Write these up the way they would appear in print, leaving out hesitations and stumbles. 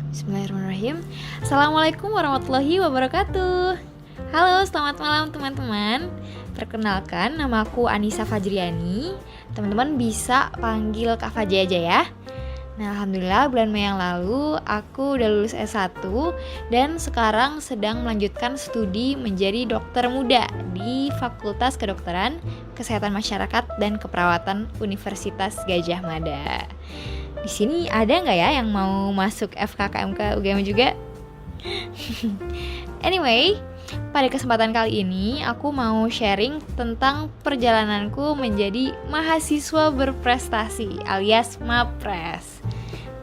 Bismillahirrahmanirrahim. Assalamualaikum warahmatullahi wabarakatuh. Halo, selamat malam teman-teman. Perkenalkan, nama aku Anissa Fajriani. Teman-teman bisa panggil Kak Fajri aja ya. Nah, alhamdulillah bulan Mei yang lalu aku udah lulus S1 dan sekarang sedang melanjutkan studi menjadi dokter muda di Fakultas Kedokteran, Kesehatan Masyarakat dan Keperawatan Universitas Gadjah Mada. Di sini ada nggak ya yang mau masuk FKKMK UGM juga? Anyway, pada kesempatan kali ini aku mau sharing tentang perjalananku menjadi mahasiswa berprestasi alias MAPRES.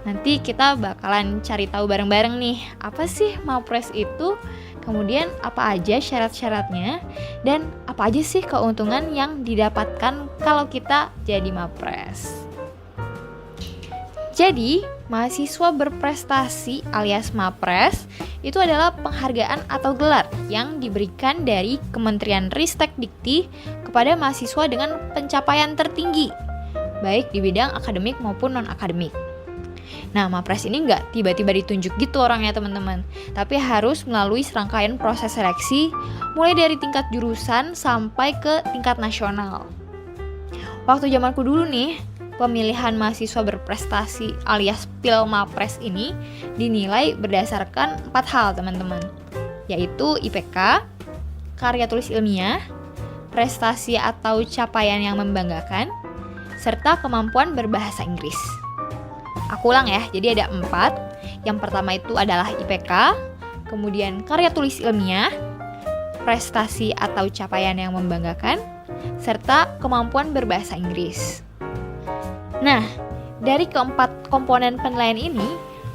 Nanti kita bakalan cari tahu bareng-bareng nih, apa sih MAPRES itu? Kemudian apa aja syarat-syaratnya? Dan apa aja sih keuntungan yang didapatkan kalau kita jadi MAPRES? Jadi, mahasiswa berprestasi alias MAPRES itu adalah penghargaan atau gelar yang diberikan dari Kementerian Ristek Dikti kepada mahasiswa dengan pencapaian tertinggi, baik di bidang akademik maupun non-akademik. Nah, MAPRES ini nggak tiba-tiba ditunjuk gitu orangnya teman-teman, tapi harus melalui serangkaian proses seleksi, mulai dari tingkat jurusan sampai ke tingkat nasional. Waktu zamanku dulu nih, pemilihan mahasiswa berprestasi alias PIL-MAPRES ini dinilai berdasarkan 4 hal teman-teman, yaitu IPK, karya tulis ilmiah, prestasi atau capaian yang membanggakan, serta kemampuan berbahasa Inggris. Aku ulang ya, jadi ada 4. Yang pertama itu adalah IPK, kemudian karya tulis ilmiah, prestasi atau capaian yang membanggakan, serta kemampuan berbahasa Inggris. Nah, dari keempat komponen penilaian ini,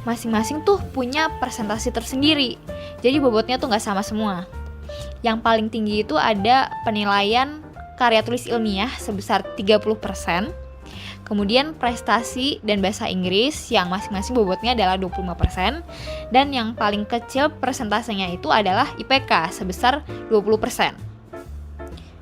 masing-masing tuh punya presentasi tersendiri. Jadi bobotnya tuh nggak sama semua. Yang paling tinggi itu ada penilaian karya tulis ilmiah sebesar 30%, kemudian prestasi dan bahasa Inggris yang masing-masing bobotnya adalah 25%, dan yang paling kecil persentasenya itu adalah IPK sebesar 20%.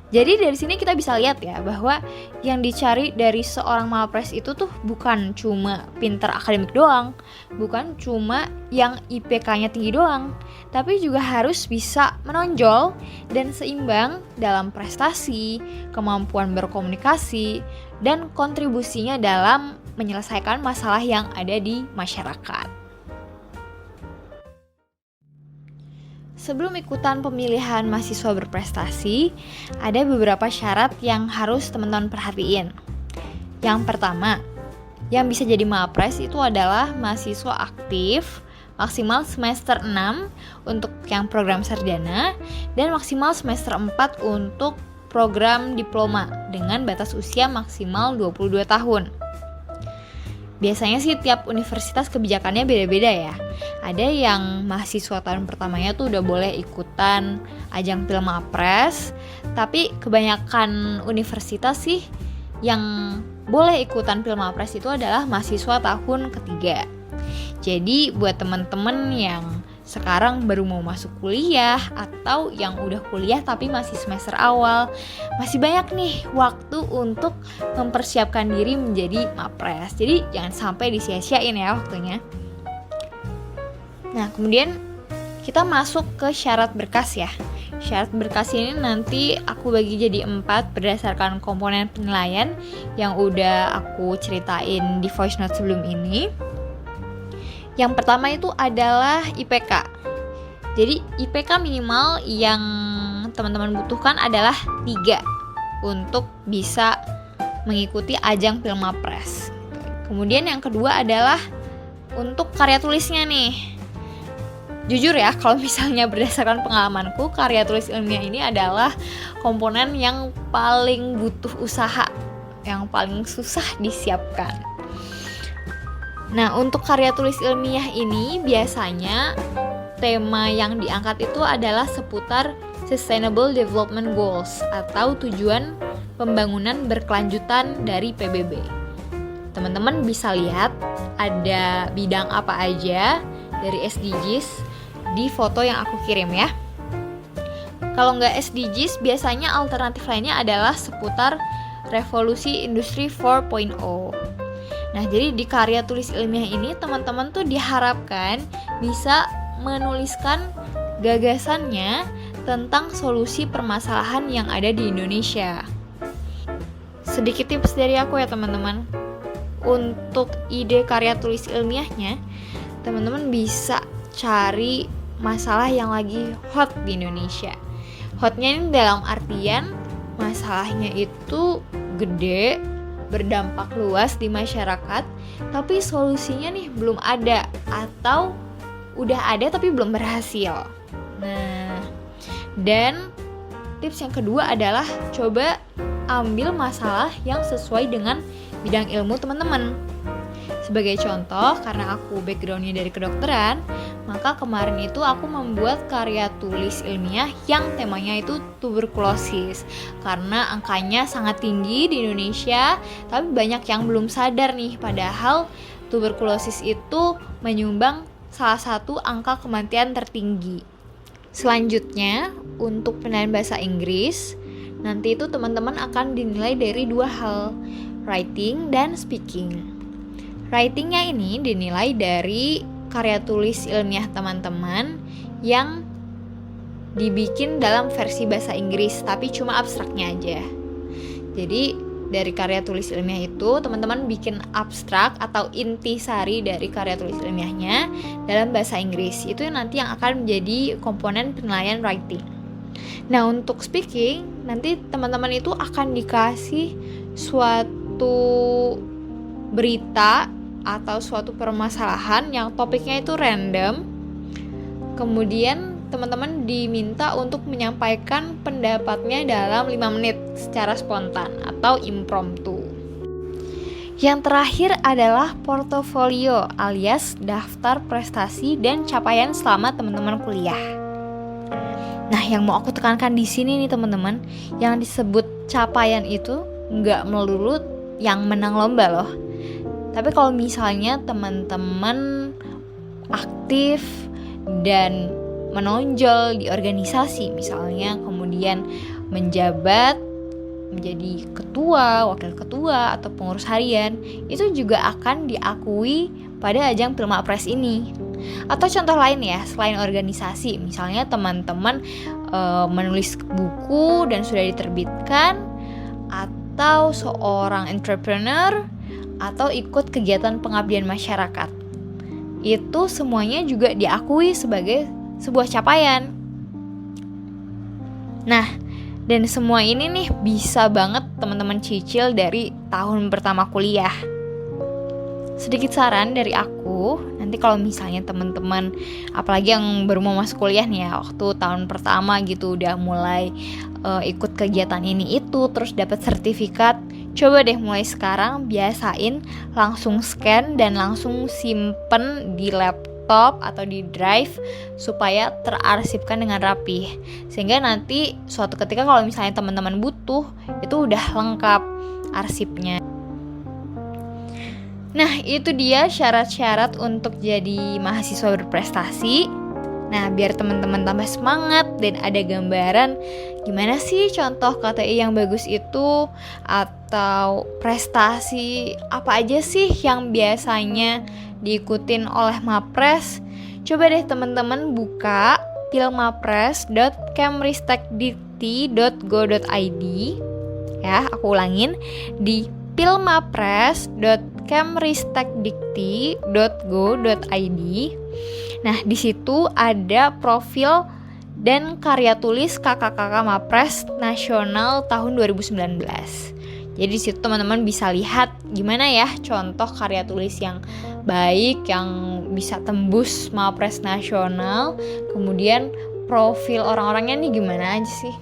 Jadi dari sini kita bisa lihat ya bahwa yang dicari dari seorang MAPRES itu tuh bukan cuma pinter akademik doang, bukan cuma yang IPK-nya tinggi doang, tapi juga harus bisa menonjol dan seimbang dalam prestasi, kemampuan berkomunikasi, dan kontribusinya dalam menyelesaikan masalah yang ada di masyarakat. Sebelum ikutan pemilihan mahasiswa berprestasi, ada beberapa syarat yang harus teman-teman perhatiin. Yang pertama, yang bisa jadi MAPRES itu adalah mahasiswa aktif, maksimal semester 6 untuk yang program sarjana, dan maksimal semester 4 untuk program diploma dengan batas usia maksimal 22 tahun. Biasanya sih tiap universitas kebijakannya beda-beda ya. Ada yang mahasiswa tahun pertamanya tuh udah boleh ikutan ajang PIL MAPRES, tapi kebanyakan universitas sih yang boleh ikutan PIL MAPRES itu adalah mahasiswa tahun ketiga. Jadi buat teman-teman yang sekarang baru mau masuk kuliah atau yang udah kuliah tapi masih semester awal, masih banyak nih waktu untuk mempersiapkan diri menjadi MAPRES. Jadi jangan sampai disia-siain ya waktunya. Nah, kemudian kita masuk ke syarat berkas ya. Syarat berkas ini nanti aku bagi jadi 4 berdasarkan komponen penilaian yang udah aku ceritain di voice note sebelum ini. Yang pertama itu adalah IPK. Jadi IPK minimal yang teman-teman butuhkan adalah 3 untuk bisa mengikuti ajang PIL MAPRES. Kemudian yang kedua adalah untuk karya tulisnya nih. Jujur ya, kalau misalnya berdasarkan pengalamanku, karya tulis ilmiah ini adalah komponen yang paling butuh usaha, yang paling susah disiapkan. Nah, untuk karya tulis ilmiah ini biasanya tema yang diangkat itu adalah seputar Sustainable Development Goals atau tujuan pembangunan berkelanjutan dari PBB. Teman-teman bisa lihat ada bidang apa aja dari SDGs di foto yang aku kirim ya. Kalau nggak SDGs, biasanya alternatif lainnya adalah seputar revolusi industri 4.0. Nah, jadi di karya tulis ilmiah ini teman-teman tuh diharapkan bisa menuliskan gagasannya tentang solusi permasalahan yang ada di Indonesia. Sedikit tips dari aku ya teman-teman. Untuk ide karya tulis ilmiahnya, teman-teman bisa cari masalah yang lagi hot di Indonesia. Hotnya ini dalam artian masalahnya itu gede, berdampak luas di masyarakat, tapi solusinya nih belum ada atau udah ada tapi belum berhasil. Nah, dan tips yang kedua adalah coba ambil masalah yang sesuai dengan bidang ilmu teman-teman. Sebagai contoh, karena aku backgroundnya dari kedokteran, maka kemarin itu aku membuat karya tulis ilmiah yang temanya itu tuberkulosis. Karena angkanya sangat tinggi di Indonesia, tapi banyak yang belum sadar nih, padahal tuberkulosis itu menyumbang salah satu angka kematian tertinggi. Selanjutnya, untuk penilaian bahasa Inggris, nanti itu teman-teman akan dinilai dari dua hal, writing dan speaking. Writingnya ini dinilai dari karya tulis ilmiah teman-teman yang dibikin dalam versi bahasa Inggris, tapi cuma abstraknya aja. Jadi dari karya tulis ilmiah itu teman-teman bikin abstrak atau intisari dari karya tulis ilmiahnya dalam bahasa Inggris. Itu nanti yang akan menjadi komponen penilaian writing. Nah, untuk speaking nanti teman-teman itu akan dikasih suatu berita atau suatu permasalahan yang topiknya itu random. Kemudian teman-teman diminta untuk menyampaikan pendapatnya dalam 5 menit secara spontan atau impromptu. Yang terakhir adalah portofolio alias daftar prestasi dan capaian selama teman-teman kuliah. Nah, yang mau aku tekankan di sini nih teman-teman, yang disebut capaian itu nggak melulu yang menang lomba loh. Tapi kalau misalnya teman-teman aktif dan menonjol di organisasi misalnya, kemudian menjabat menjadi ketua, wakil ketua, atau pengurus harian, itu juga akan diakui pada ajang Pilmapres ini. Atau contoh lain ya, selain organisasi, misalnya teman-teman menulis buku dan sudah diterbitkan, atau seorang entrepreneur, atau ikut kegiatan pengabdian masyarakat. Itu semuanya juga diakui sebagai sebuah capaian. Nah, dan semua ini nih bisa banget teman-teman cicil dari tahun pertama kuliah. Sedikit saran dari aku, nanti kalau misalnya teman-teman, apalagi yang baru mau masuk kuliah nih ya, waktu tahun pertama gitu udah mulai ikut kegiatan ini itu, terus dapat sertifikat, coba deh mulai sekarang biasain langsung scan dan langsung simpen di laptop atau di drive supaya terarsipkan dengan rapih, sehingga nanti suatu ketika kalau misalnya teman-teman butuh, itu udah lengkap arsipnya. Nah, itu dia syarat-syarat untuk jadi mahasiswa berprestasi. Nah, biar teman-teman tambah semangat dan ada gambaran gimana sih contoh KTI yang bagus itu, atau prestasi apa aja sih yang biasanya diikutin oleh Mapres. Coba deh teman-teman buka pilmapres.kemristekdikti.go.id. Ya, aku ulangin, di pilmapres.kemristekdikti.go.id. Nah, di situ ada profil dan karya tulis kakak-kakak Mapres Nasional tahun 2019. Jadi di situ teman-teman bisa lihat gimana ya contoh karya tulis yang baik yang bisa tembus Mapres Nasional. Kemudian profil orang-orangnya nih gimana aja sih.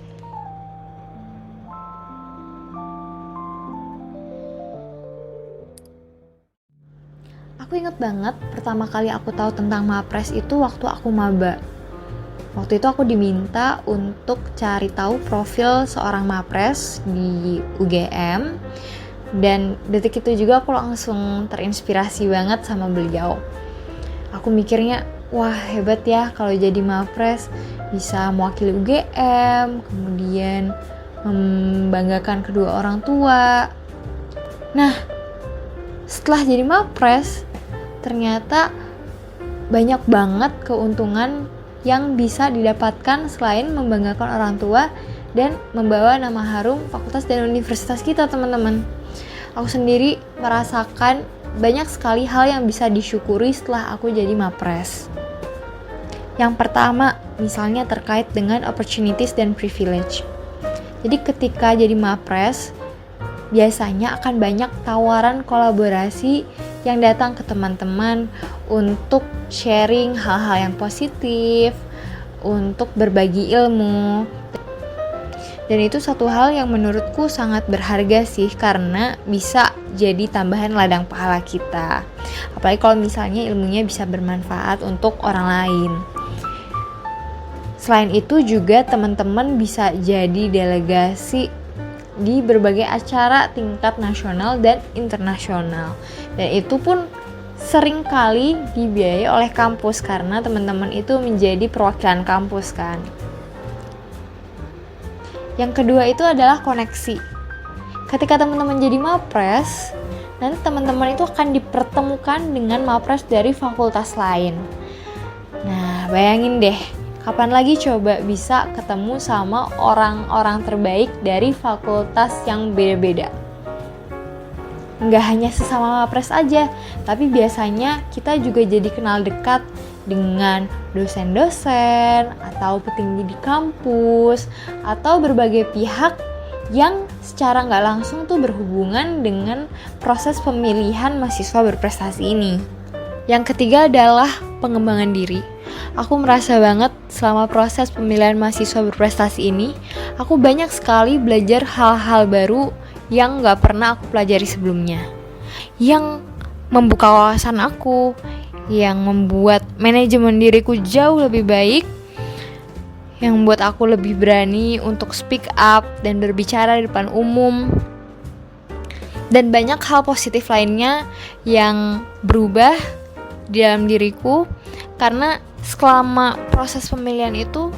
Aku inget banget pertama kali aku tahu tentang Mapres itu waktu aku maba. Waktu itu aku diminta untuk cari tahu profil seorang Mapres di UGM. Dan detik itu juga aku langsung terinspirasi banget sama beliau. Aku mikirnya, wah hebat ya kalau jadi Mapres, bisa mewakili UGM, kemudian membanggakan kedua orang tua. Nah, setelah jadi Mapres, ternyata banyak banget keuntungan yang bisa didapatkan selain membanggakan orang tua dan membawa nama harum fakultas dan universitas kita, teman-teman. Aku sendiri merasakan banyak sekali hal yang bisa disyukuri setelah aku jadi Mapres. Yang pertama, misalnya terkait dengan opportunities dan privilege. Jadi ketika jadi Mapres, biasanya akan banyak tawaran kolaborasi yang datang ke teman-teman untuk sharing hal-hal yang positif, untuk berbagi ilmu. Dan itu satu hal yang menurutku sangat berharga sih, karena bisa jadi tambahan ladang pahala kita. Apalagi kalau misalnya ilmunya bisa bermanfaat untuk orang lain. Selain itu juga teman-teman bisa jadi delegasi di berbagai acara tingkat nasional dan internasional. Dan itu pun sering kali dibiayai oleh kampus karena teman-teman itu menjadi perwakilan kampus kan. Yang kedua itu adalah koneksi. Ketika teman-teman jadi Mapres, nanti teman-teman itu akan dipertemukan dengan Mapres dari fakultas lain. Nah, bayangin deh, kapan lagi coba bisa ketemu sama orang-orang terbaik dari fakultas yang beda-beda. Nggak hanya sesama Mapres aja, tapi biasanya kita juga jadi kenal dekat dengan dosen-dosen atau petinggi di kampus atau berbagai pihak yang secara nggak langsung tuh berhubungan dengan proses pemilihan mahasiswa berprestasi ini. Yang ketiga adalah pengembangan diri. Aku merasa banget selama proses pemilihan mahasiswa berprestasi ini, aku banyak sekali belajar hal-hal baru yang gak pernah aku pelajari sebelumnya. Yang membuka wawasan aku, yang membuat manajemen diriku jauh lebih baik, yang membuat aku lebih berani untuk speak up dan berbicara di depan umum. Dan banyak hal positif lainnya yang berubah di dalam diriku, karena selama proses pemilihan itu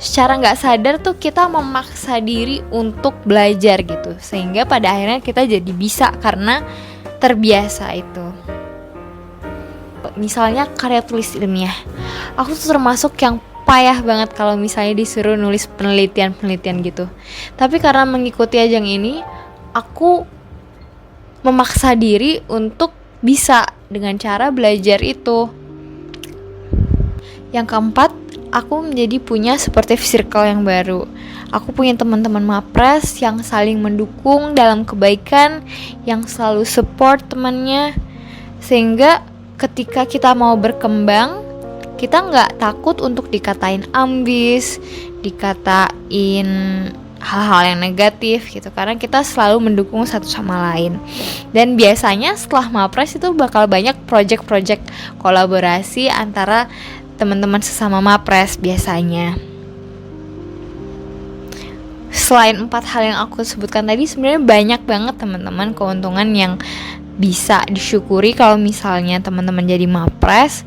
secara nggak sadar tuh kita memaksa diri untuk belajar gitu, sehingga pada akhirnya kita jadi bisa karena terbiasa itu. Misalnya karya tulis ilmiah, aku tuh termasuk yang payah banget kalau misalnya disuruh nulis penelitian gitu. Tapi karena mengikuti ajang ini, aku memaksa diri untuk bisa dengan cara belajar itu. Yang keempat, aku menjadi punya supportive circle yang baru. Aku punya teman-teman Mapres yang saling mendukung dalam kebaikan, yang selalu support temannya, sehingga ketika kita mau berkembang, kita nggak takut untuk dikatain ambis, dikatain hal-hal yang negatif gitu, karena kita selalu mendukung satu sama lain. Dan biasanya setelah Mapres itu bakal banyak project-project kolaborasi antara teman-teman sesama Mapres biasanya. Selain 4 hal yang aku sebutkan tadi, sebenarnya banyak banget teman-teman keuntungan yang bisa disyukuri kalau misalnya teman-teman jadi Mapres.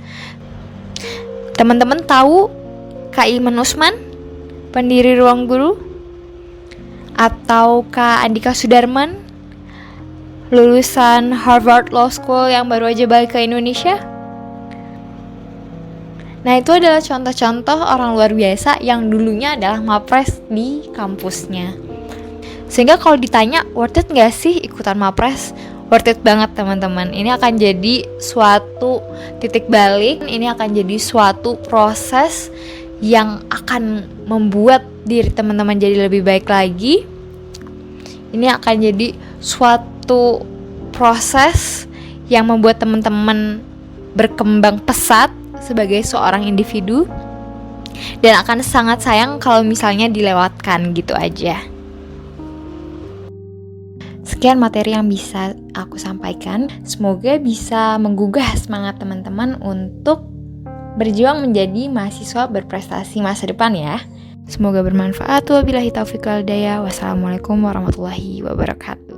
Teman-teman tahu Kak Iman Usman, pendiri Ruang Guru, atau Kak Andika Sudarman, lulusan Harvard Law School yang baru aja balik ke Indonesia? Nah, itu adalah contoh-contoh orang luar biasa yang dulunya adalah Mapres di kampusnya. Sehingga kalau ditanya, worth it gak sih ikutan Mapres? Worth it banget teman-teman. Ini akan jadi suatu titik balik, ini akan jadi suatu proses yang akan membuat diri teman-teman jadi lebih baik lagi. Ini akan jadi suatu proses yang membuat teman-teman berkembang pesat sebagai seorang individu, dan akan sangat sayang kalau misalnya dilewatkan gitu aja. Sekian materi yang bisa aku sampaikan. Semoga bisa menggugah semangat teman-teman untuk berjuang menjadi mahasiswa berprestasi masa depan ya. Semoga bermanfaat. Wabillahi taufiq wal hidayah. Wassalamualaikum warahmatullahi wabarakatuh.